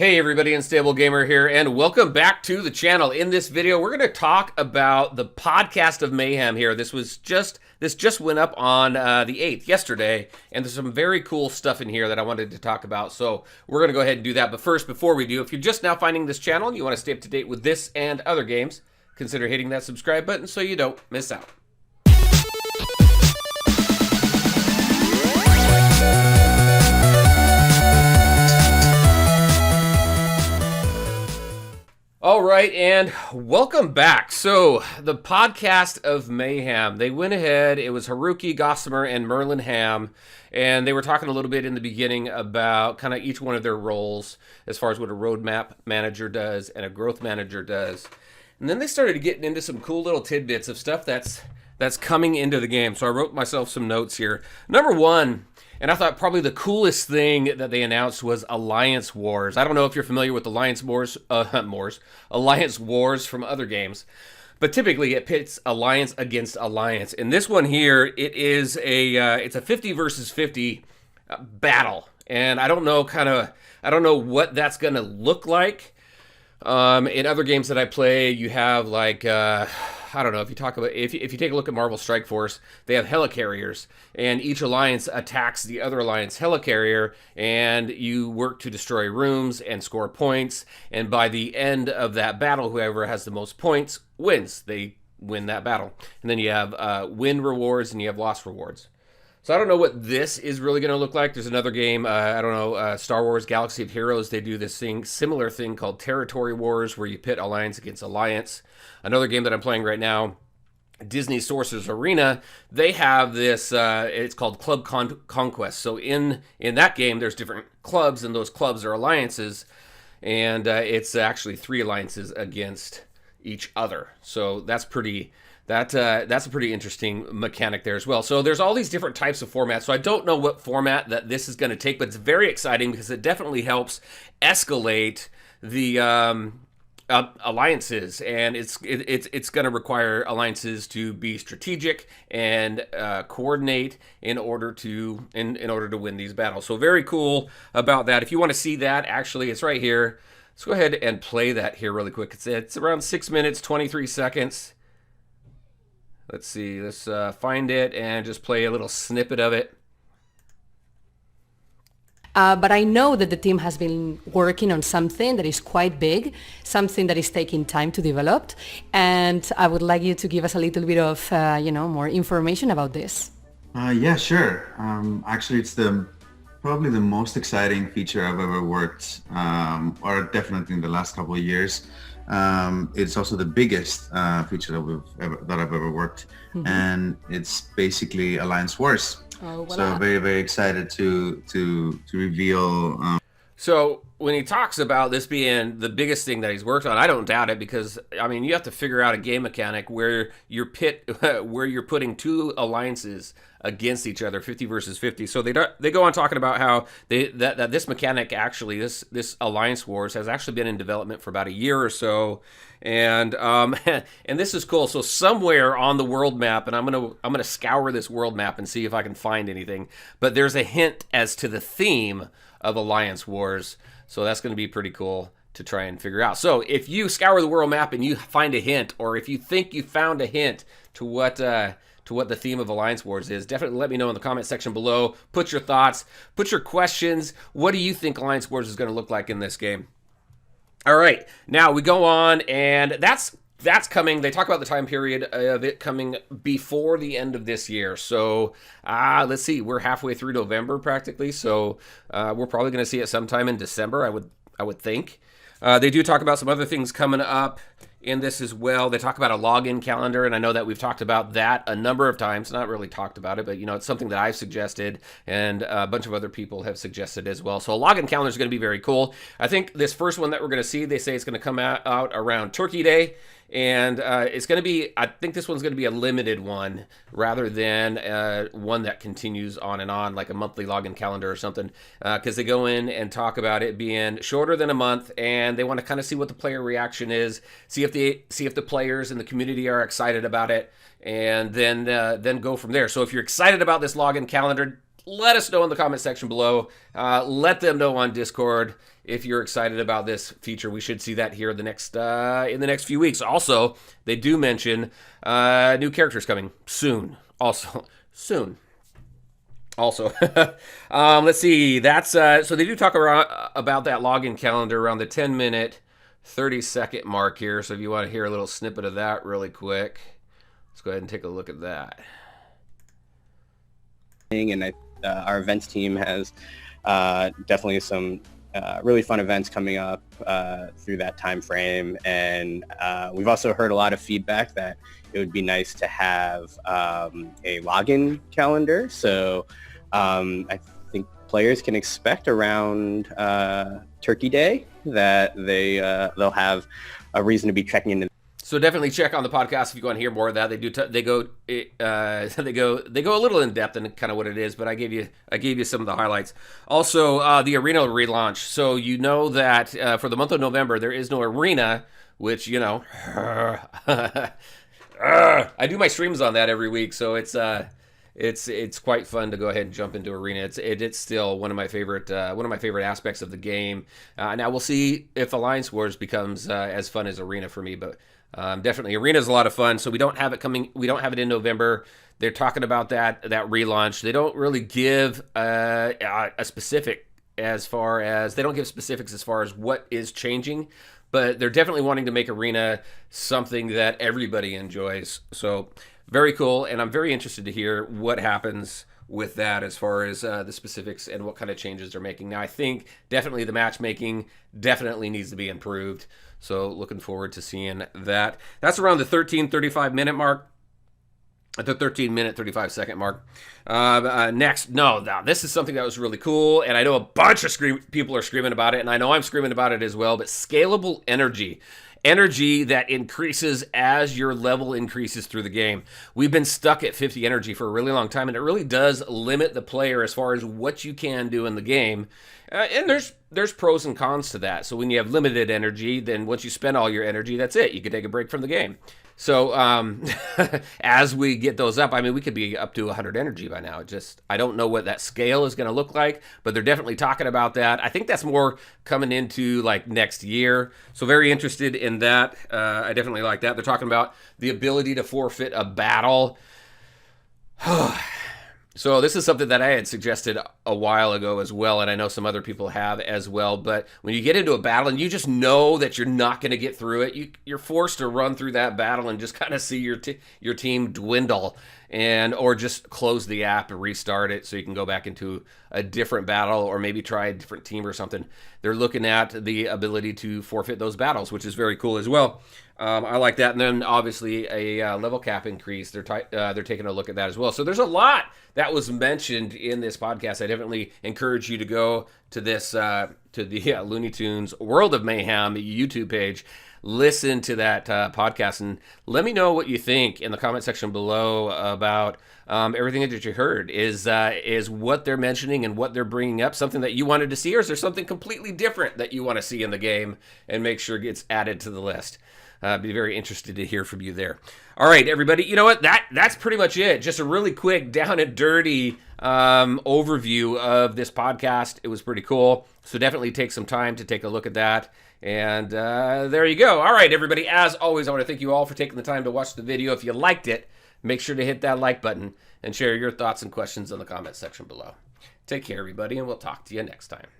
Hey everybody, Unstable Gamer here, and welcome back to the channel. In this video, we're going to talk about the podcast of Mayhem here. This just went up on the 8th, yesterday, and there's some very cool stuff in here that I wanted to talk about, so we're going to go ahead and do that. But first, before we do, if you're just now finding this channel and you want to stay up to date with this and other games, consider hitting that subscribe button so you don't miss out. All right, and welcome back. So, the podcast of Mayhem, they went ahead, it was Haruki, Gossamer, and Merlin Ham, and they were talking a little bit in the beginning about kind of each one of their roles as far as what a roadmap manager does and a growth manager does. And then they started getting into some cool little tidbits of stuff that's coming into the game. So I wrote myself some notes here. Number one, and I thought probably the coolest thing that they announced was Alliance Wars. I don't know if you're familiar with Alliance Wars from other games, but typically it pits Alliance against Alliance. In this one here, it's a 50 versus 50 battle, and I don't know what that's gonna look like. In other games that I play, you have like I don't know, if you take a look at Marvel Strike Force, they have helicarriers, and each alliance attacks the other alliance helicarrier, and you work to destroy rooms and score points, and by the end of that battle, whoever has the most points wins. They win that battle. And then you have win rewards and you have loss rewards. So I don't know what this is really going to look like. There's another game, Star Wars Galaxy of Heroes. They do this similar thing called Territory Wars, where you pit alliance against alliance. Another game that I'm playing right now, Disney Sorcerer's Arena, they have this, it's called Club Conquest. So in that game, there's different clubs, and those clubs are alliances, and it's actually 3 alliances against each other. So that's a pretty interesting mechanic there as well. So there's all these different types of formats. So I don't know what format that this is going to take, but it's very exciting because it definitely helps escalate the alliances, and it's going to require alliances to be strategic and coordinate in order to win these battles. So very cool about that. If you want to see that, actually, it's right here. Let's go ahead and play that here really quick. It's around 6 minutes, 23 seconds. Let's see, let's find it and just play a little snippet of it. But I know that the team has been working on something that is quite big, something that is taking time to develop. And I would like you to give us a little bit of, more information about this. Yeah, sure. Actually, it's probably the most exciting feature I've ever worked, or definitely in the last couple of years. It's also the biggest feature that I've ever worked, and it's basically Alliance Wars. Oh, voilà. So very, very excited to reveal. So when he talks about this being the biggest thing that he's worked on, I don't doubt it, because I mean, you have to figure out a game mechanic where you're putting 2 alliances against each other, 50 versus 50. So they go on talking about how that this mechanic, actually, this Alliance Wars has actually been in development for about a year or so, and and this is cool. So somewhere on the world map, and I'm gonna scour this world map and see if I can find anything, but there's a hint as to the theme of Alliance Wars, so that's going to be pretty cool to try and figure out. So if you scour the world map and you find a hint, or if you think you found a hint to what the theme of Alliance Wars is, definitely let me know in the comment section below. Put your thoughts, put your questions. What do you think Alliance Wars is going to look like in this game? All right, now we go on, and that's coming. They talk about the time period of it coming before the end of this year. So let's see, we're halfway through November practically, so we're probably going to see it sometime in December, I would think. They do talk about some other things coming up in this as well. They talk about a login calendar, and I know that we've talked about that a number of times. Not really talked about it, but it's something that I've suggested, and a bunch of other people have suggested as well. So a login calendar is going to be very cool. I think this first one that we're going to see, they say it's going to come out around Turkey Day. And it's going to be, I think this one's going to be a limited one rather than one that continues on and on, like a monthly login calendar or something, because they go in and talk about it being shorter than a month, and they want to kind of see what the player reaction is, see if the players in the community are excited about it, and then go from there. So if you're excited about this login calendar, let us know in the comment section below. Let them know on Discord if you're excited about this feature. We should see that here in the next few weeks. Also, they do mention new characters coming soon. Also, soon. Also, let's see. That's so they do talk about that login calendar around the 10-minute, 30-second mark here. So if you want to hear a little snippet of that really quick, let's go ahead and take a look at that. And our events team has definitely some really fun events coming up through that time frame, and we've also heard a lot of feedback that it would be nice to have a login calendar. So I think players can expect around Turkey Day that they'll have a reason to be checking into. So definitely check on the podcast if you want to hear more of that. They go a little in depth in kind of what it is, but I gave you some of the highlights. Also, the arena relaunch. So you know that for the month of November there is no arena, which I do my streams on that every week, so it's quite fun to go ahead and jump into arena. It's still one of my favorite aspects of the game. Now we'll see if Alliance Wars becomes as fun as arena for me, but. Definitely, arena is a lot of fun. So we don't have it coming. We don't have it in November. They're talking about that relaunch. They don't really give a specific as far as they don't give specifics as far as what is changing, but they're definitely wanting to make arena something that everybody enjoys. So very cool, and I'm very interested to hear what happens with that as far as the specifics and what kind of changes they're making. Now, I think definitely the matchmaking definitely needs to be improved. So looking forward to seeing that. That's around the 13:35 minute mark. At the 13-minute, 35-second mark. Next, this is something that was really cool, and I know a bunch of people are screaming about it, and I know I'm screaming about it as well, but scalable energy. Energy that increases as your level increases through the game. We've been stuck at 50 energy for a really long time, and it really does limit the player as far as what you can do in the game. And there's pros and cons to that. So when you have limited energy, then once you spend all your energy, that's it. You can take a break from the game. So as we get those up, I mean, we could be up to 100 energy by now. I don't know what that scale is going to look like, but they're definitely talking about that. I think that's more coming into like next year. So very interested in that. I definitely like that. They're talking about the ability to forfeit a battle. So this is something that I had suggested a while ago as well, and I know some other people have as well. But when you get into a battle and you just know that you're not going to get through it, you're forced to run through that battle and just kind of see your team dwindle, or just close the app and restart it so you can go back into a different battle or maybe try a different team or something. They're looking at the ability to forfeit those battles, which is very cool as well. I like that. And then obviously a level cap increase. They're taking a look at that as well. So there's a lot that was mentioned in this podcast. I definitely encourage you to go to this to the Looney Tunes World of Mayhem YouTube page. Listen to that podcast and let me know what you think in the comment section below about everything that you heard. Is what they're mentioning and what they're bringing up something that you wanted to see, or is there something completely different that you want to see in the game and make sure it gets added to the list? Be very interested to hear from you there. All right, everybody. You know what? That's pretty much it. Just a really quick, down and dirty overview of this podcast. It was pretty cool. So definitely take some time to take a look at that. And there you go. All right, everybody. As always, I want to thank you all for taking the time to watch the video. If you liked it, make sure to hit that like button and share your thoughts and questions in the comment section below. Take care, everybody, and we'll talk to you next time.